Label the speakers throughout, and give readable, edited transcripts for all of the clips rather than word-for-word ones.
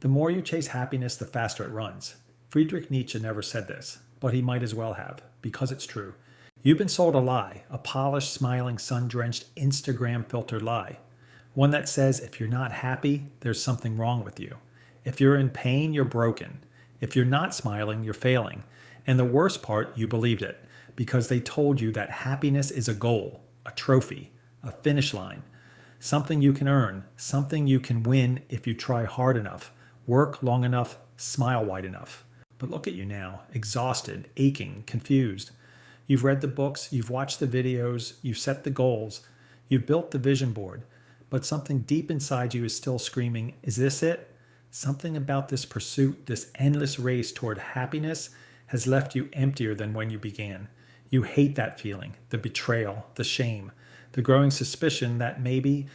Speaker 1: The more you chase happiness, the faster it runs. Friedrich Nietzsche never said this, but he might as well have, because it's true. You've been sold a lie, a polished, smiling, sun-drenched, Instagram-filtered lie. One that says if you're not happy, there's something wrong with you. If you're in pain, you're broken. If you're not smiling, you're failing. And the worst part, you believed it, because they told you that happiness is a goal, a trophy, a finish line, something you can earn, something you can win if you try hard enough, work long enough, smile wide enough. But look at you now, exhausted, aching, confused. You've read the books, you've watched the videos, you've set the goals, you've built the vision board, but something deep inside you is still screaming, is this it? Something about this pursuit, this endless race toward happiness has left you emptier than when you began. You hate that feeling, the betrayal, the shame, the growing suspicion that maybe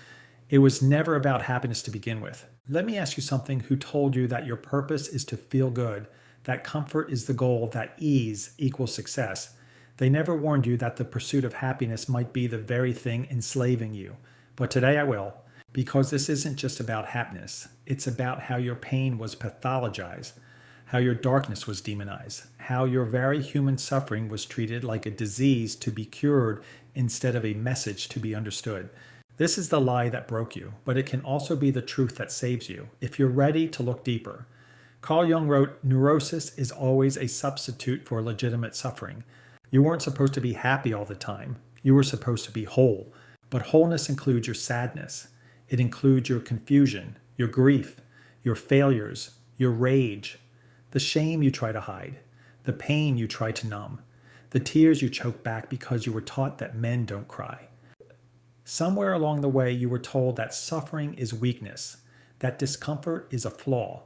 Speaker 1: it was never about happiness to begin with. Let me ask you something. Who told you that your purpose is to feel good, that comfort is the goal, that ease equals success? They never warned you that the pursuit of happiness might be the very thing enslaving you. But today I will, because this isn't just about happiness. It's about how your pain was pathologized, how your darkness was demonized, how your very human suffering was treated like a disease to be cured instead of a message to be understood. This is the lie that broke you, but it can also be the truth that saves you, if you're ready to look deeper. Carl Jung wrote, "Neurosis is always a substitute for legitimate suffering." You weren't supposed to be happy all the time. You were supposed to be whole. But wholeness includes your sadness. It includes your confusion, your grief, your failures, your rage, the shame you try to hide, the pain you try to numb, the tears you choke back because you were taught that men don't cry. Somewhere along the way, you were told that suffering is weakness, that discomfort is a flaw,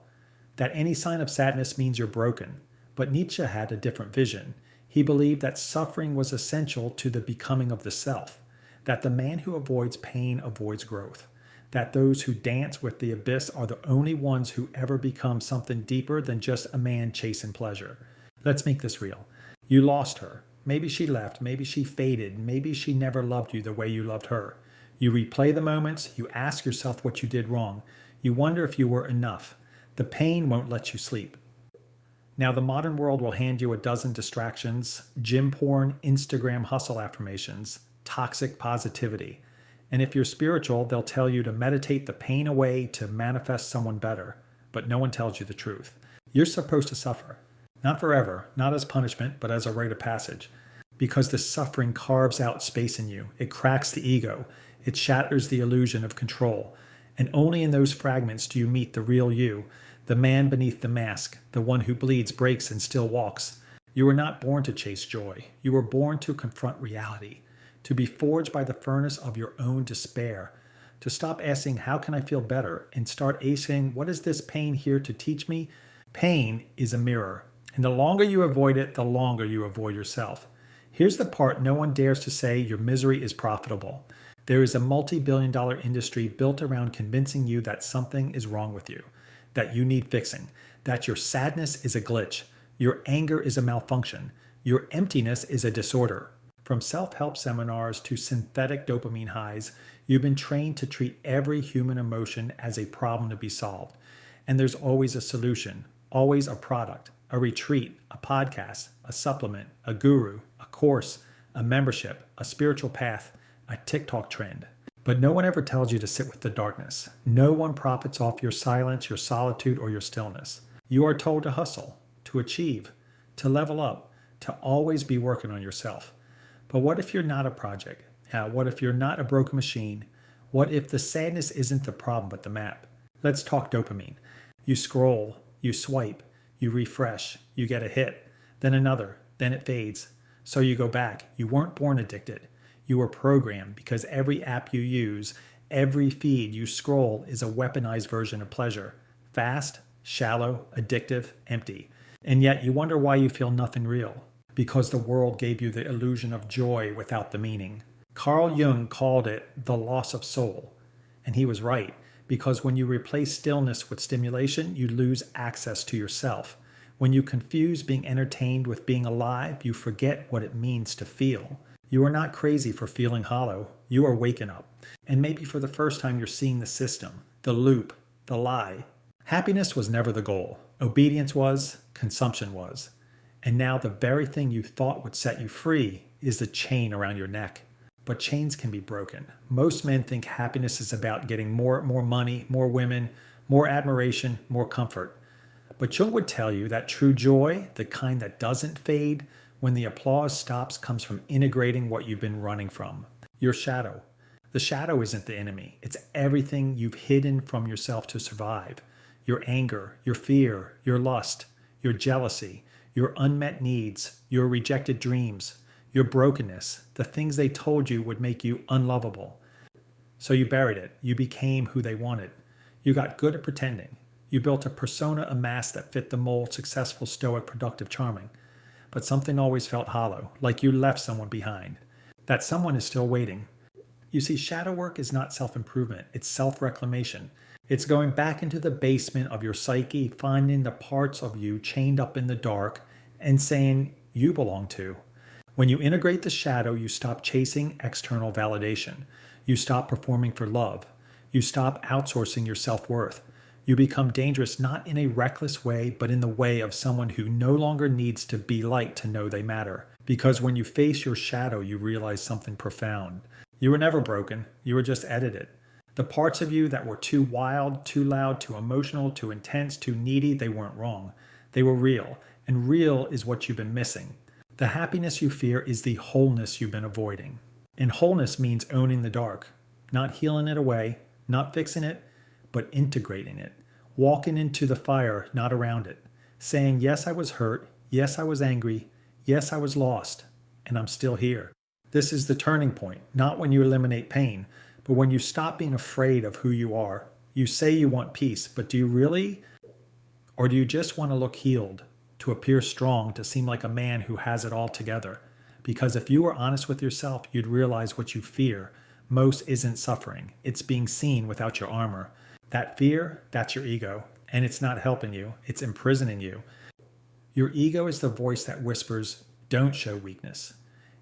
Speaker 1: that any sign of sadness means you're broken. But Nietzsche had a different vision. He believed that suffering was essential to the becoming of the self, that the man who avoids pain avoids growth, that those who dance with the abyss are the only ones who ever become something deeper than just a man chasing pleasure. Let's make this real. You lost her. Maybe she left, maybe she faded, maybe she never loved you the way you loved her. You replay the moments, you ask yourself what you did wrong. You wonder if you were enough. The pain won't let you sleep. Now the modern world will hand you a dozen distractions, gym porn, Instagram hustle affirmations, toxic positivity. And if you're spiritual, they'll tell you to meditate the pain away to manifest someone better. But no one tells you the truth. You're supposed to suffer. Not forever, not as punishment, but as a rite of passage. Because the suffering carves out space in you. It cracks the ego. It shatters the illusion of control. And only in those fragments do you meet the real you, the man beneath the mask, the one who bleeds, breaks, and still walks. You were not born to chase joy. You were born to confront reality, to be forged by the furnace of your own despair, to stop asking, how can I feel better, and start asking, what is this pain here to teach me? Pain is a mirror. And the longer you avoid it, the longer you avoid yourself. Here's the part no one dares to say: your misery is profitable. There is a multi-billion-dollar industry built around convincing you that something is wrong with you, that you need fixing, that your sadness is a glitch, your anger is a malfunction, your emptiness is a disorder. From self-help seminars to synthetic dopamine highs, you've been trained to treat every human emotion as a problem to be solved. And there's always a solution, always a product, a retreat, a podcast, a supplement, a guru, a course, a membership, a spiritual path, a TikTok trend. But no one ever tells you to sit with the darkness. No one profits off your silence, your solitude, or your stillness. You are told to hustle, to achieve, to level up, to always be working on yourself. But what if you're not a project? What if you're not a broken machine? What if the sadness isn't the problem but the map? Let's talk dopamine. You scroll, you swipe, you refresh, you get a hit, then another, then it fades. So you go back. You weren't born addicted. You were programmed, because every app you use, every feed you scroll is a weaponized version of pleasure. Fast, shallow, addictive, empty. And yet you wonder why you feel nothing real. Because the world gave you the illusion of joy without the meaning. Carl Jung called it the loss of soul. And he was right, because when you replace stillness with stimulation, you lose access to yourself. When you confuse being entertained with being alive, you forget what it means to feel. You are not crazy for feeling hollow. You are waking up. And maybe for the first time you're seeing the system, the loop, the lie. Happiness was never the goal. Obedience was, consumption was. And now the very thing you thought would set you free is the chain around your neck. But chains can be broken. Most men think happiness is about getting more money, more women, more admiration, more comfort. But Jung would tell you that true joy, the kind that doesn't fade when the applause stops, comes from integrating what you've been running from. Your shadow. The shadow isn't the enemy. It's everything you've hidden from yourself to survive. Your anger, your fear, your lust, your jealousy, your unmet needs, your rejected dreams, your brokenness, the things they told you would make you unlovable. So you buried it. You became who they wanted. You got good at pretending. You built a persona, a mask that fit the mold: successful, stoic, productive, charming. But something always felt hollow, like you left someone behind. That someone is still waiting. You see, shadow work is not self-improvement. It's self-reclamation. It's going back into the basement of your psyche, finding the parts of you chained up in the dark, and saying you belong to. When you integrate the shadow, you stop chasing external validation. You stop performing for love. You stop outsourcing your self-worth. You become dangerous not in a reckless way, but in the way of someone who no longer needs to be liked to know they matter. Because when you face your shadow, you realize something profound. You were never broken. You were just edited. The parts of you that were too wild, too loud, too emotional, too intense, too needy, they weren't wrong. They were real. And real is what you've been missing. The happiness you fear is the wholeness you've been avoiding. And wholeness means owning the dark. Not healing it away, not fixing it, but integrating it. Walking into the fire, not around it. Saying, yes, I was hurt. Yes, I was angry. Yes, I was lost. And I'm still here. This is the turning point, not when you eliminate pain, but when you stop being afraid of who you are. You say you want peace, but do you really? Or do you just want to look healed, to appear strong, to seem like a man who has it all together? Because if you were honest with yourself, you'd realize what you fear most isn't suffering. It's being seen without your armor. That fear, that's your ego. And it's not helping you. It's imprisoning you. Your ego is the voice that whispers, don't show weakness.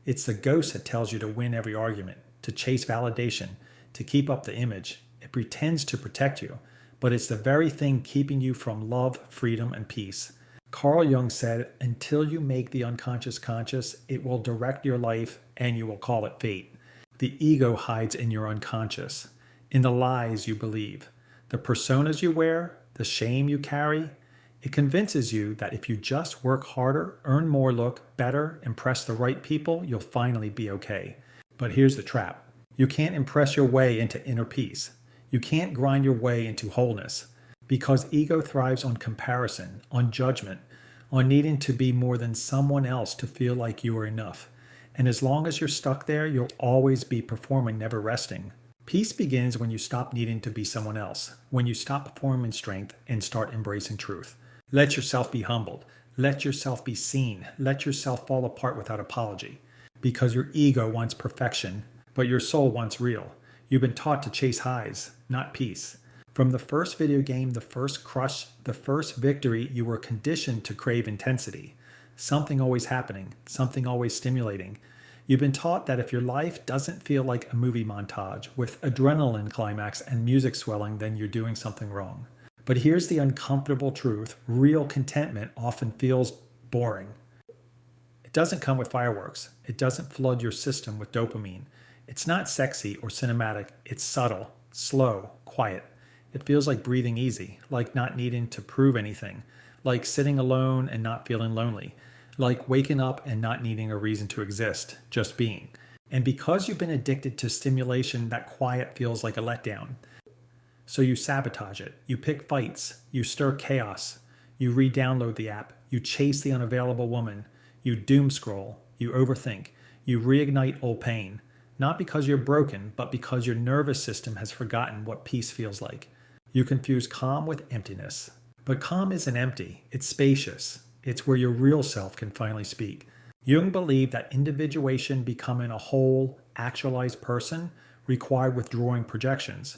Speaker 1: It's the ghost that tells you to win every argument, to chase validation, to keep up the image. It pretends to protect you, but it's the very thing keeping you from love, freedom, and peace. Carl Jung said, until you make the unconscious conscious, it will direct your life and you will call it fate. The ego hides in your unconscious, in the lies you believe, the personas you wear, the shame you carry. It convinces you that if you just work harder, earn more, look better, impress the right people, you'll finally be okay. But here's the trap. You can't impress your way into inner peace. You can't grind your way into wholeness, because ego thrives on comparison, on judgment, on needing to be more than someone else to feel like you are enough. And as long as you're stuck there, you'll always be performing, never resting. Peace begins when you stop needing to be someone else, when you stop performing strength and start embracing truth. Let yourself be humbled. Let yourself be seen. Let yourself fall apart without apology. Because your ego wants perfection, but your soul wants real. You've been taught to chase highs, not peace. From the first video game, the first crush, the first victory, you were conditioned to crave intensity. Something always happening, something always stimulating. You've been taught that if your life doesn't feel like a movie montage with adrenaline climax and music swelling, then you're doing something wrong. But here's the uncomfortable truth. Real contentment often feels boring. It doesn't come with fireworks. It doesn't flood your system with dopamine. It's not sexy or cinematic. It's subtle, slow, quiet. It feels like breathing easy, like not needing to prove anything, like sitting alone and not feeling lonely, like waking up and not needing a reason to exist, just being. And because you've been addicted to stimulation, that quiet feels like a letdown. So you sabotage it. You pick fights. You stir chaos. You re-download the app. You chase the unavailable woman. You doom scroll. You overthink. You reignite old pain. Not because you're broken, but because your nervous system has forgotten what peace feels like. You confuse calm with emptiness. But calm isn't empty. It's spacious. It's where your real self can finally speak. Jung believed that individuation, becoming a whole, actualized person, required withdrawing projections,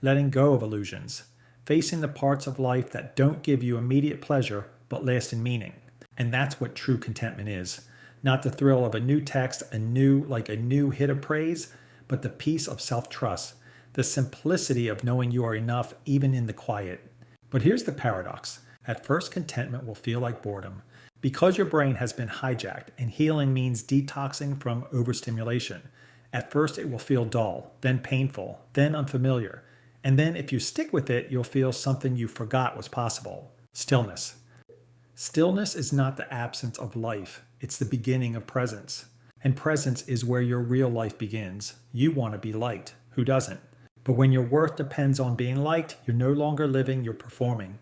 Speaker 1: letting go of illusions, facing the parts of life that don't give you immediate pleasure but lasting meaning. And that's what true contentment is. Not the thrill of a new text, a new hit of praise, but the peace of self-trust, the simplicity of knowing you are enough even in the quiet. But here's the paradox. At first, contentment will feel like boredom because your brain has been hijacked, and healing means detoxing from overstimulation. At first, it will feel dull, then painful, then unfamiliar. And then if you stick with it, you'll feel something you forgot was possible. Stillness. Stillness is not the absence of life. It's the beginning of presence. And presence is where your real life begins. You want to be liked. Who doesn't? But when your worth depends on being liked, you're no longer living, you're performing.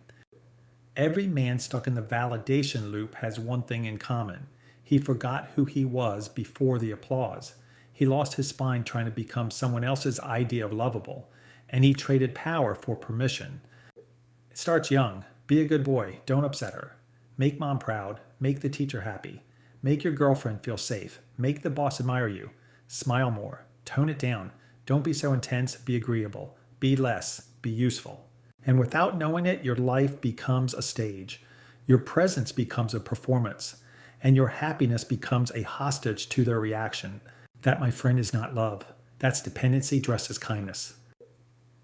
Speaker 1: Every man stuck in the validation loop has one thing in common. He forgot who he was before the applause. He lost his spine trying to become someone else's idea of lovable. And he traded power for permission. It starts young. Be a good boy. Don't upset her. Make mom proud. Make the teacher happy. Make your girlfriend feel safe. Make the boss admire you. Smile more. Tone it down. Don't be so intense. Be agreeable. Be less. Be useful. And without knowing it, your life becomes a stage. Your presence becomes a performance. And your happiness becomes a hostage to their reaction. That, my friend, is not love. That's dependency dressed as kindness.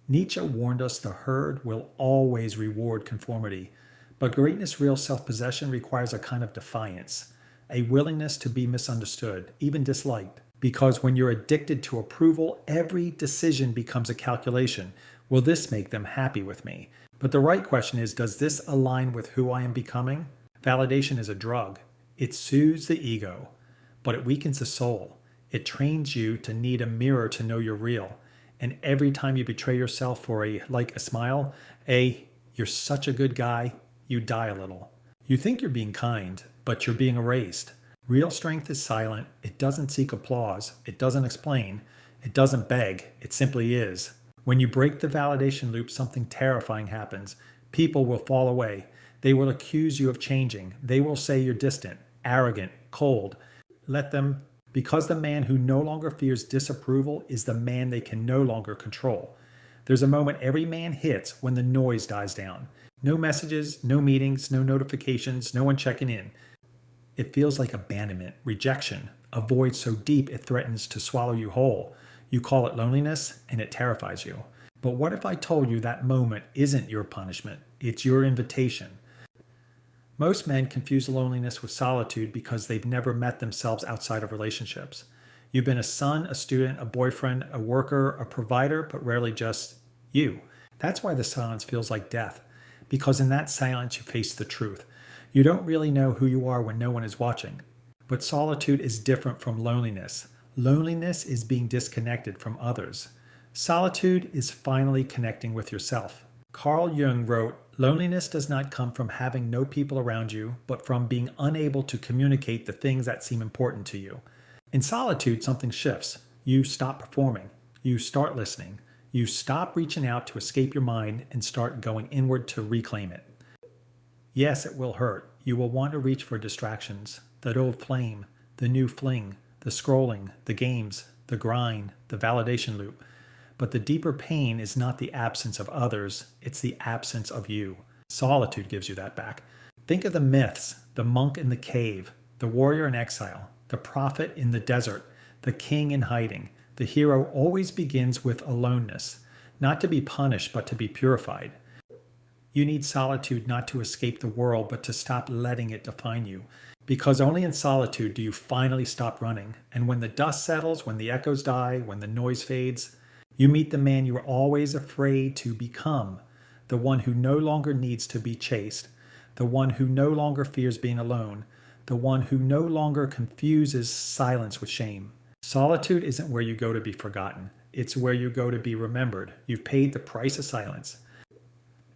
Speaker 1: Nietzsche warned us the herd will always reward conformity. But greatness, real self-possession, requires a kind of defiance. A willingness to be misunderstood, even disliked. Because when you're addicted to approval, every decision becomes a calculation. Will this make them happy with me? But the right question is, does this align with who I am becoming? Validation is a drug. It soothes the ego, but it weakens the soul. It trains you to need a mirror to know you're real. And every time you betray yourself for a smile, you're such a good guy, you die a little. You think you're being kind, but you're being erased. Real strength is silent. It doesn't seek applause. It doesn't explain. It doesn't beg. It simply is. When you break the validation loop, something terrifying happens. People will fall away. They will accuse you of changing. They will say you're distant, arrogant, cold. Let them, because the man who no longer fears disapproval is the man they can no longer control. There's a moment every man hits when the noise dies down. No messages, no meetings, no notifications, no one checking in. It feels like abandonment, rejection, a void so deep it threatens to swallow you whole. You call it loneliness, and it terrifies you. But what if I told you that moment isn't your punishment? It's your invitation. Most men confuse loneliness with solitude because they've never met themselves outside of relationships. You've been a son, a student, a boyfriend, a worker, a provider, but rarely just you. That's why the silence feels like death. Because in that silence you face the truth. You don't really know who you are when no one is watching. But solitude is different from loneliness. Loneliness is being disconnected from others. Solitude is finally connecting with yourself. Carl Jung wrote, "Loneliness does not come from having no people around you, but from being unable to communicate the things that seem important to you." In solitude, something shifts. You stop performing. You start listening. You stop reaching out to escape your mind and start going inward to reclaim it. Yes, it will hurt. You will want to reach for distractions. That old flame, the new fling, the scrolling, the games, the grind, the validation loop. But the deeper pain is not the absence of others, it's the absence of you. Solitude gives you that back. Think of the myths, the monk in the cave, the warrior in exile, the prophet in the desert, the king in hiding. The hero always begins with aloneness, not to be punished, but to be purified. You need solitude not to escape the world, but to stop letting it define you. Because only in solitude do you finally stop running. And when the dust settles, when the echoes die, when the noise fades, you meet the man you were always afraid to become. The one who no longer needs to be chased. The one who no longer fears being alone. The one who no longer confuses silence with shame. Solitude isn't where you go to be forgotten. It's where you go to be remembered. You've paid the price of silence.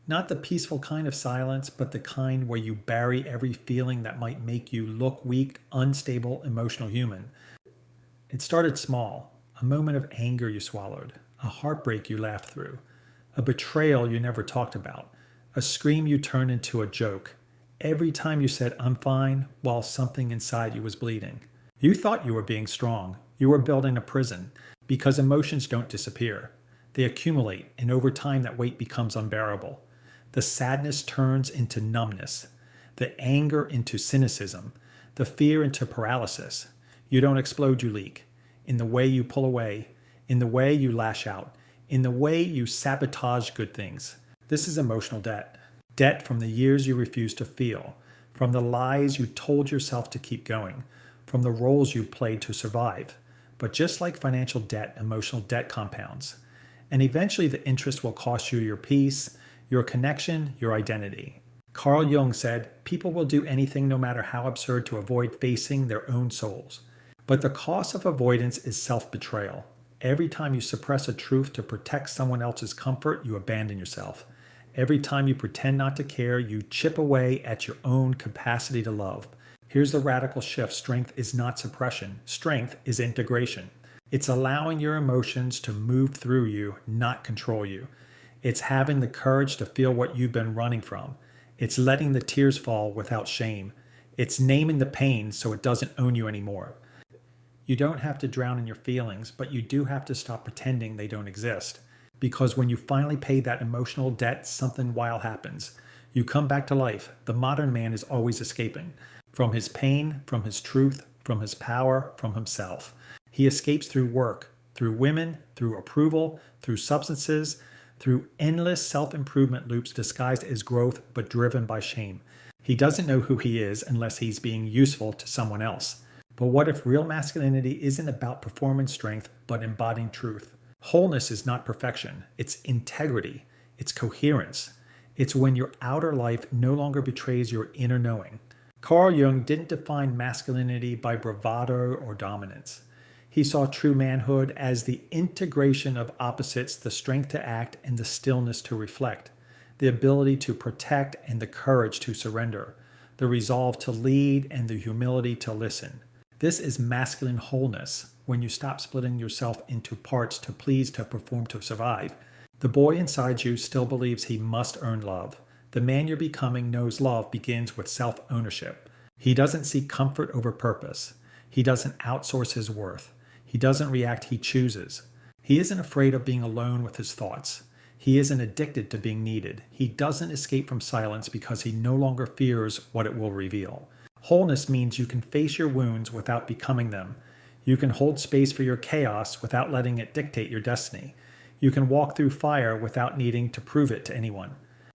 Speaker 1: Not the peaceful kind of silence, but the kind where you bury every feeling that might make you look weak, unstable, emotional human. It started small. A moment of anger you swallowed. A heartbreak you laughed through. A betrayal you never talked about. A scream you turned into a joke. Every time you said, "I'm fine," while something inside you was bleeding. You thought you were being strong. You were building a prison. Because emotions don't disappear. They accumulate, and over time that weight becomes unbearable. The sadness turns into numbness. The anger into cynicism. The fear into paralysis. You don't explode, you leak. In the way you pull away. In the way you lash out. In the way you sabotage good things. This is emotional debt. debt from the years you refused to feel, from the lies you told yourself to keep going, from the roles you played to survive. But just like financial debt, emotional debt compounds. And eventually the interest will cost you your peace, your connection, your identity. Carl Jung said, people will do anything no matter how absurd to avoid facing their own souls. But the cost of avoidance is self-betrayal. Every time you suppress a truth to protect someone else's comfort, you abandon yourself. Every time you pretend not to care, you chip away at your own capacity to love. Here's the radical shift. Strength is not suppression. Strength is integration. It's allowing your emotions to move through you, not control you. It's having the courage to feel what you've been running from. It's letting the tears fall without shame. It's naming the pain so it doesn't own you anymore. You don't have to drown in your feelings, but you do have to stop pretending they don't exist. Because when you finally pay that emotional debt, something wild happens. You come back to life. The modern man is always escaping. From his pain, from his truth, from his power, from himself. He escapes through work, through women, through approval, through substances, through endless self-improvement loops disguised as growth but driven by shame. He doesn't know who he is unless he's being useful to someone else. But what if real masculinity isn't about performance strength but embodying truth? Wholeness is not perfection. It's integrity. It's coherence. It's when your outer life no longer betrays your inner knowing. Carl Jung didn't define masculinity by bravado or dominance. He saw true manhood as the integration of opposites, the strength to act and the stillness to reflect, the ability to protect and the courage to surrender, the resolve to lead and the humility to listen. This is masculine wholeness, when you stop splitting yourself into parts to please, to perform, to survive. The boy inside you still believes he must earn love. The man you're becoming knows love begins with self-ownership. He doesn't seek comfort over purpose. He doesn't outsource his worth. He doesn't react, he chooses. He isn't afraid of being alone with his thoughts. He isn't addicted to being needed. He doesn't escape from silence because he no longer fears what it will reveal. Wholeness means you can face your wounds without becoming them. You can hold space for your chaos without letting it dictate your destiny. You can walk through fire without needing to prove it to anyone.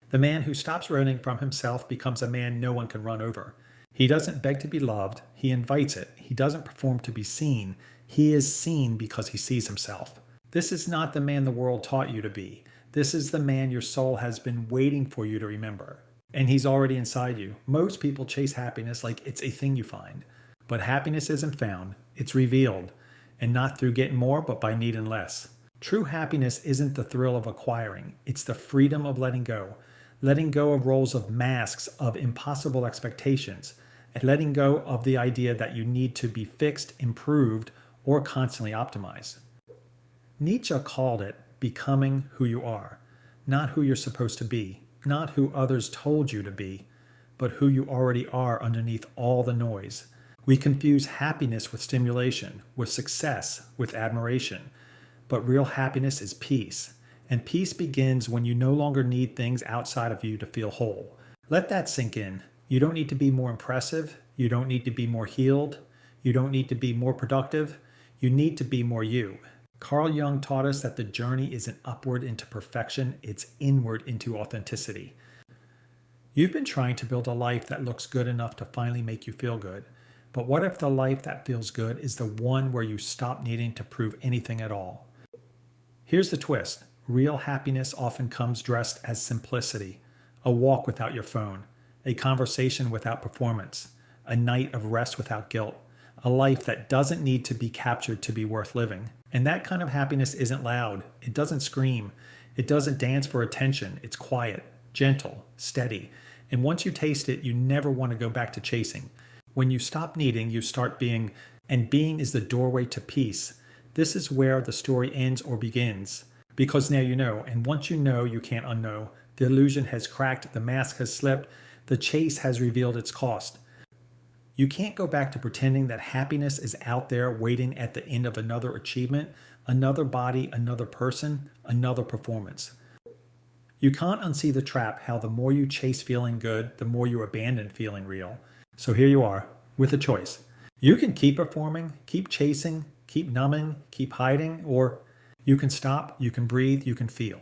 Speaker 1: The man who stops running from himself becomes a man no one can run over. He doesn't beg to be loved, he invites it. He doesn't perform to be seen. He is seen because he sees himself. This is not the man the world taught you to be. This is the man your soul has been waiting for you to remember. And he's already inside you. Most people chase happiness like it's a thing you find. But happiness isn't found, it's revealed. And not through getting more, but by needing less. True happiness isn't the thrill of acquiring, it's the freedom of letting go. Letting go of roles of masks, of impossible expectations, and letting go of the idea that you need to be fixed, improved, or constantly optimized. Nietzsche called it becoming who you are, not who you're supposed to be, not who others told you to be, but who you already are underneath all the noise. We confuse happiness with stimulation, with success, with admiration, but real happiness is peace. And peace begins when you no longer need things outside of you to feel whole. Let that sink in. You don't need to be more impressive. You don't need to be more healed. You don't need to be more productive. You need to be more you. Carl Jung taught us that the journey isn't upward into perfection, it's inward into authenticity. You've been trying to build a life that looks good enough to finally make you feel good. But what if the life that feels good is the one where you stop needing to prove anything at all? Here's the twist. Real happiness often comes dressed as simplicity, a walk without your phone, a conversation without performance, a night of rest without guilt, a life that doesn't need to be captured to be worth living. And that kind of happiness isn't loud. It doesn't scream. It doesn't dance for attention. It's quiet, gentle, steady. And once you taste it, you never want to go back to chasing. When you stop needing, you start being, and being is the doorway to peace. This is where the story ends or begins. Because now you know, and once you know, you can't unknow. The illusion has cracked, the mask has slipped, the chase has revealed its cost. You can't go back to pretending that happiness is out there waiting at the end of another achievement, another body, another person, another performance. You can't unsee the trap how the more you chase feeling good, the more you abandon feeling real. So here you are, with a choice. You can keep performing, keep chasing, keep numbing, keep hiding, or you can stop, you can breathe, you can feel.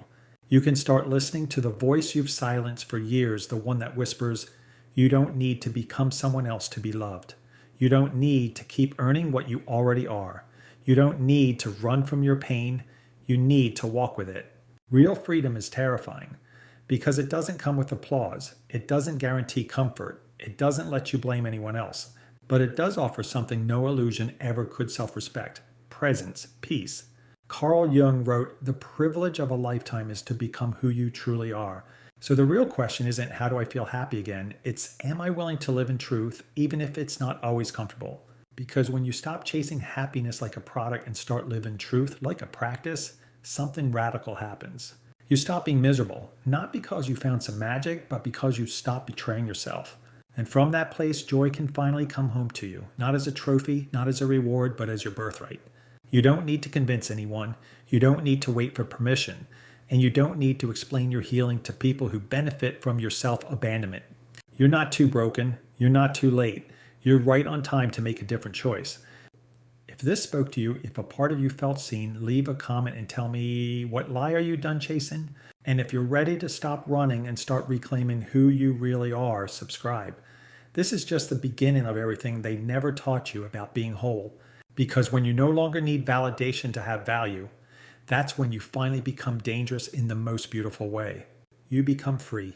Speaker 1: You can start listening to the voice you've silenced for years, the one that whispers, you don't need to become someone else to be loved. You don't need to keep earning what you already are. You don't need to run from your pain. You need to walk with it. Real freedom is terrifying because it doesn't come with applause. It doesn't guarantee comfort. It doesn't let you blame anyone else. But it does offer something no illusion ever could: self-respect, presence, peace. Carl Jung wrote, "The privilege of a lifetime is to become who you truly are." So the real question isn't how do I feel happy again? It's am I willing to live in truth even if it's not always comfortable? Because when you stop chasing happiness like a product and start living truth like a practice, something radical happens. You stop being miserable, not because you found some magic, but because you stop betraying yourself. And from that place, joy can finally come home to you, not as a trophy, not as a reward, but as your birthright. You don't need to convince anyone. You don't need to wait for permission. And you don't need to explain your healing to people who benefit from your self-abandonment. You're not too broken. You're not too late. You're right on time to make a different choice. If this spoke to you, if a part of you felt seen, leave a comment and tell me, what lie are you done chasing? And if you're ready to stop running and start reclaiming who you really are, subscribe. This is just the beginning of everything they never taught you about being whole. Because when you no longer need validation to have value, that's when you finally become dangerous in the most beautiful way. You become free.